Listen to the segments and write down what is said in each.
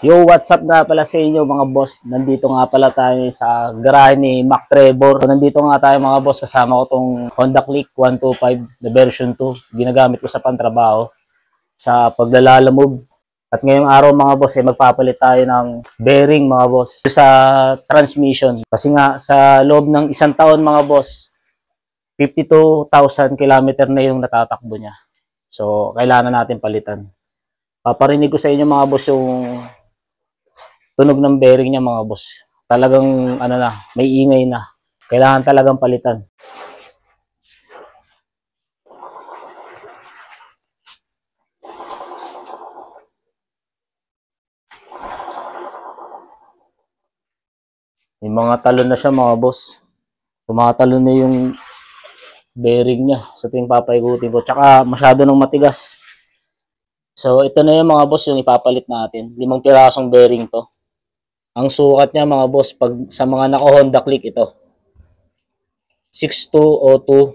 Yo, what's up nga pala sa inyo mga boss? Nandito nga pala tayo sa garahe ni Mac Trevor. So, nandito nga tayo mga boss, kasama ko tong Honda Click 125 na version 2. Ginagamit ko sa pantrabaho sa paglalalamove. At ngayong araw mga boss, magpapalit tayo ng bearing mga boss sa transmission. Kasi nga sa loob ng isang taon mga boss, 52,000 kilometer na yung natatakbo niya. So, kailangan natin palitan. Paparinig ko sa inyo mga boss yung tunog ng bearing niya mga boss. Talagang ano na, may ingay na. Kailangan talagang palitan. May mga talon na siya mga boss. Tumatalon na yung bearing niya sa tuwing papaikutin ko. Tsaka masyado nang matigas. So ito na yung mga boss yung ipapalit natin. 5 pirasong bearing to. Ang sukat niya mga boss pag sa mga naka Honda Click ito. 6202,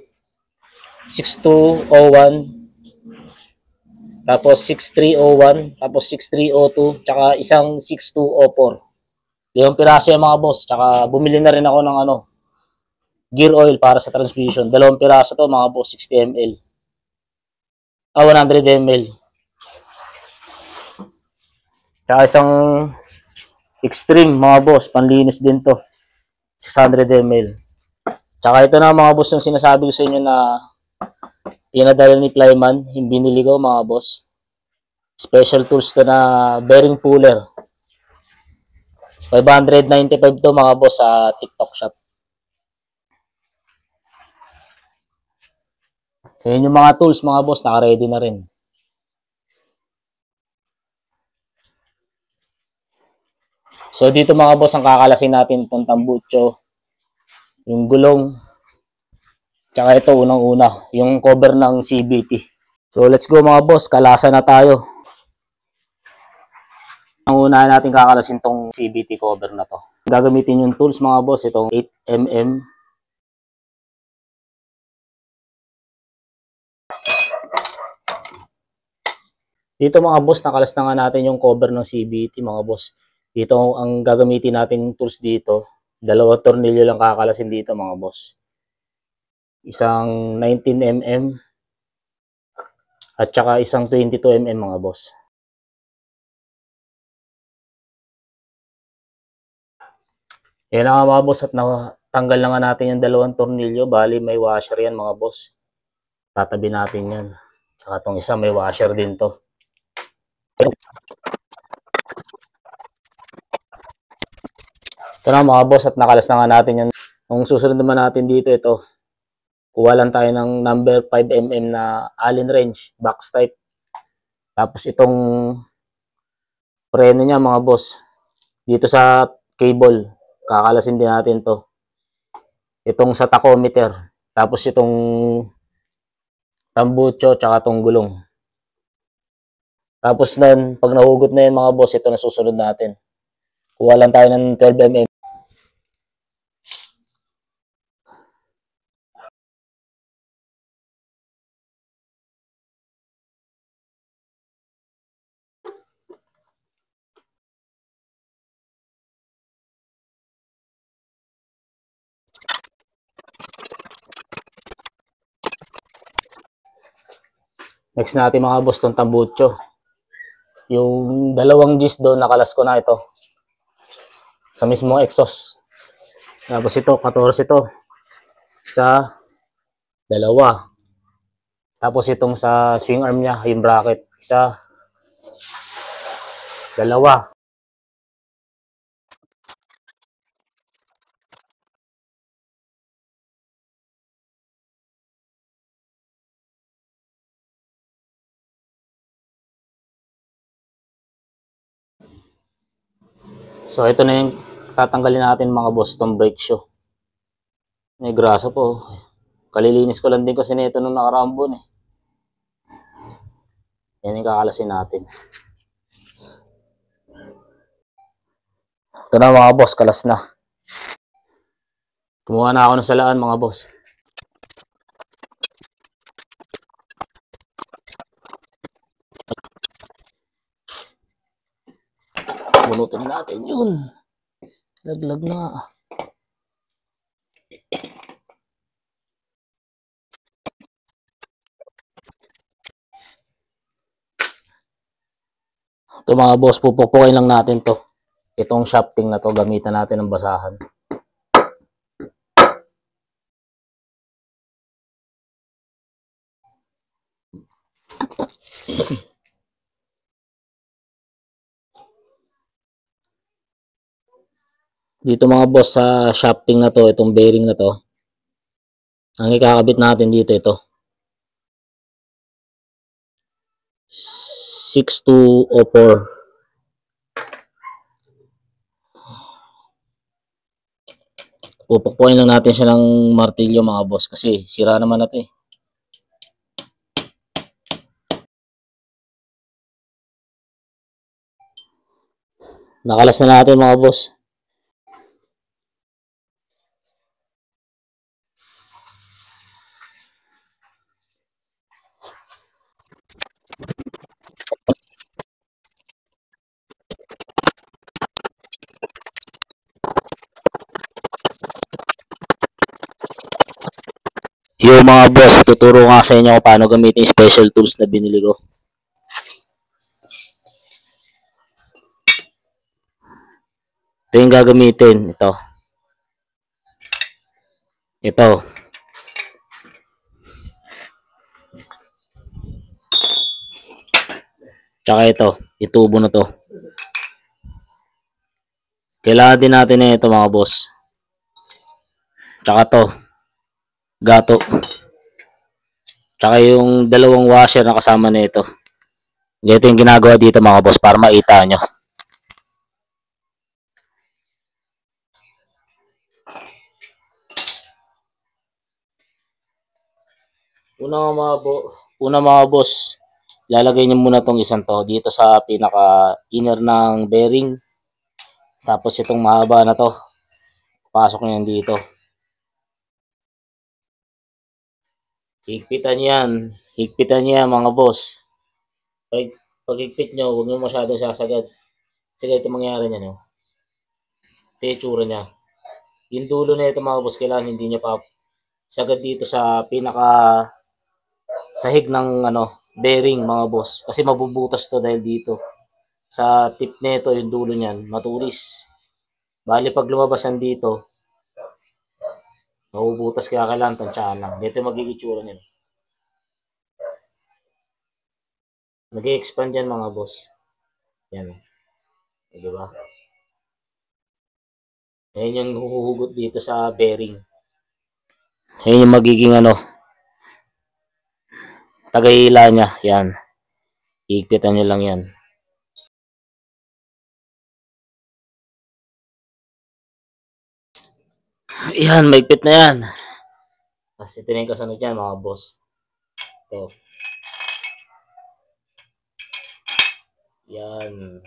6201, tapos 6301, tapos 6302, tsaka isang 6204. 5 piraso yung mga boss. Tsaka bumili na rin ako ng gear oil para sa transmission. 2 piraso to mga boss, 60 ml. 100 ml. Tsaka isang extreme mga boss, panlinis din to. 600 ml. Tsaka ito na mga boss yung sinasabi ko sa inyo na pinadala ni Flyman, yung binili ko mga boss. Special tools to na bearing puller. 595 to mga boss sa TikTok shop. Yan yung mga tools mga boss, naka-ready na rin. So dito mga boss, ang kakalasin natin itong tambucho, yung gulong, tsaka ito unang-una, yung cover ng CVT. So let's go mga boss, kalasan na tayo. Ang una natin kakalasin tong CVT cover na to. Gagamitin yung tools mga boss, itong 8mm. Dito mga boss, nakalas na nga natin yung cover ng CVT mga boss. Dito ang gagamitin natin tools dito. 2 tornilyo lang kakalasin dito mga boss. Isang 19mm at saka isang 22mm mga boss. Yan na nga mga boss at natanggal na nga natin yung 2 tornilyo. Bali may washer yan mga boss. Tatabi natin yan. Tsaka itong isa may washer din to. Ito na mga boss at nakalas na nga natin yan. Kung susunod naman natin dito ito, kuha lang tayo ng number 5mm na Allen wrench, box type. Tapos itong preno niya mga boss, dito sa cable, kakalasin din natin to. Itong sa tachometer, tapos itong tambucho, tsaka itong gulong. Tapos nun, pag nahugot na yun mga boss, ito na susunod natin. Kuha lang tayo ng 12mm. Next natin mga boss, itong tambucho. Yung 2 Gs doon, nakalas ko na ito. Sa mismong exhaust. Tapos ito, 14 ito. Sa 2. Tapos itong sa swing arm niya, yung bracket. 1, 2. So ito na yung tatanggalin natin mga boss, itong brake shoe. May grasa po. Kalilinis ko lang din kasi nito nung nakaraang buwan eh. Yan yung kakalasin natin. Ito na mga boss, kalas na. Kumuha na ako ng salaan mga boss. Bunutin natin yun. Laglag na nga. Ito mga boss, pupukpukin lang natin to. Itong shafting na to, gamitan natin ng basahan. Dito mga boss, sa shafting na to, itong bearing na to, ang ikakabit natin dito, ito 6204. Pupukpukin lang natin siya ng martilyo mga boss, kasi sira naman na to eh. Nakalas na natin mga boss. Yung mga boss, tuturo nga sa inyo kung paano gamitin yung special tools na binili ko. Ito yung gagamitin. Ito. Tsaka ito. Yung tubo na to. Kailangan din natin na ito mga boss. Tsaka to. Gato. Tsaka yung dalawang washer na kasama na ito. Ganito yung ginagawa dito mga boss para maita nyo. Una mga boss, lalagay nyo muna tong isang to dito sa pinaka inner ng bearing. Tapos itong mahaba na to, pasok nyo yan dito. Higpitan yan mga boss. Pag higpit nyo, huwag nyo masyadong sasagad. Sige, ito mangyari nyo. No? Ito yung tsura niya. Yung dulo na ito mga boss, kailangan hindi nyo pa sagad dito sa pinaka sahig ng bearing mga boss. Kasi mabubutas to dahil dito. Sa tip nito yung dulo niyan, matulis. Bali pag lumabas yan dito, mabubutas kaya kailangan tansyahan lang. Dito magiging itsura niyan. Nag-i-expand yan mga boss. Yan. Diba? Ayan yung huhugot dito sa bearing. Ayan yung magiging tagahila niya. Yan. Higpitan nyo lang yan. Yan, maigpit na yan. Tapos ito na yung kasunod yan mga boss. Ito. Yan.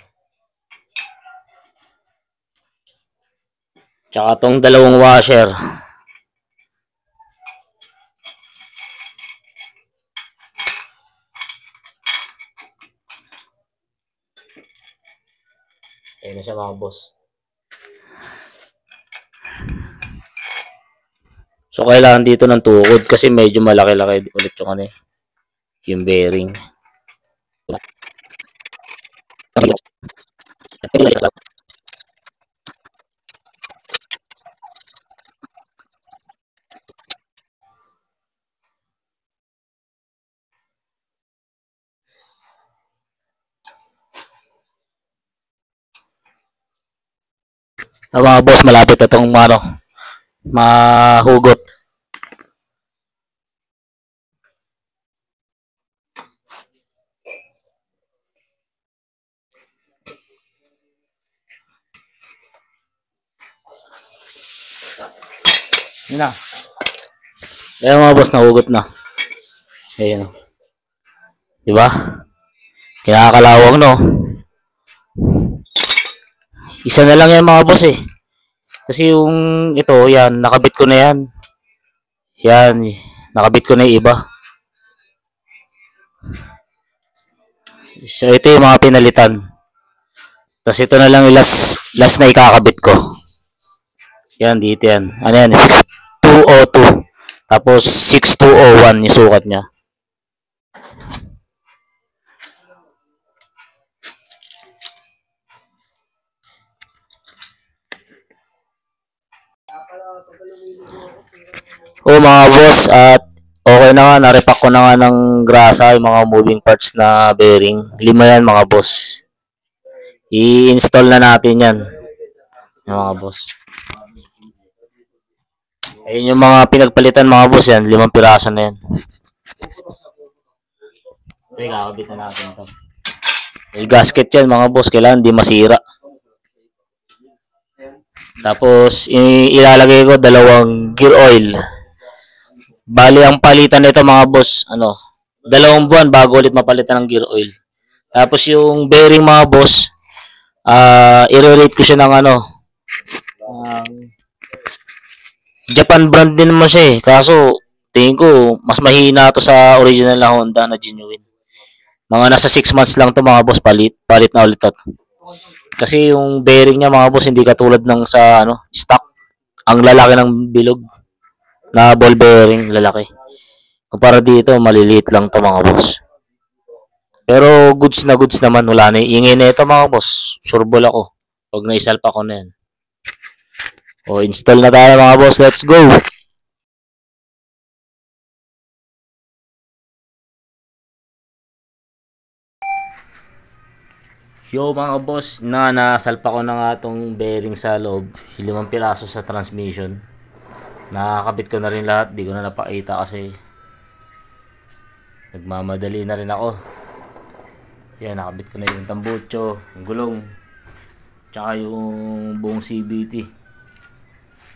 Tsaka tong dalawang washer. Ayan na siya mga boss. So kailangan dito ng tukod kasi medyo malaki-laki ulit yung yung bearing. Mga boss, malapit na itong mahugot. Yun na. Ayan mga boss, nahugot na. Ayan. Diba? Kinakalawang no. Isa na lang yan mga boss eh. Kasi yung ito, yan, nakabit ko na yan. Yan, nakabit ko na yung iba. So ito yung mga pinalitan. Tapos ito na lang yung last na ikakabit ko. Yan, dito yan. Ano yan? 6202. Tapos 6201 yung sukat niya. Mga boss, at okay na nga, narepack ko na nga ng grasa yung mga moving parts na bearing. 5 yan mga boss. I-install na natin yan, yung mga boss. Ayun yung mga pinagpalitan mga boss yan, 5 piraso na yan. Ito, kakabit na natin ito. May gasket yan mga boss, kailangan di masira. Tapos ilalagay ko 2 gear oil. Bali ang palitan nito mga boss, 2 buwan bago ulit mapalitan ng gear oil. Tapos yung bearing mga boss, i-rate ko siya ng Japan brand din naman siya eh. Kaso tingin ko mas mahina to sa original na Honda na genuine. Mga nasa 6 months lang to mga boss, palit na ulit to. Kasi yung bearing niya mga boss hindi katulad ng sa stock. Ang lalaki ng bilog na ball bearing, lalaki. Kumpara dito, maliliit lang to mga boss. Pero goods na goods naman, wala na ingay na ito mga boss. Sureball ako. Pag naisalpa ko na yan. Install na tayo mga boss, let's go! Yo mga boss, nasalpa ko na nga itong bearing sa loob. 5 piraso sa transmission. Nakakabit ko na rin lahat, di ko na napakita kasi nagmamadali na rin ako. Yan, nakabit ko na yung tambucho, yung gulong, tsaka yung buong CVT,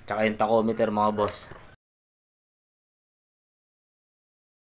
tsaka yung tachometer mga boss.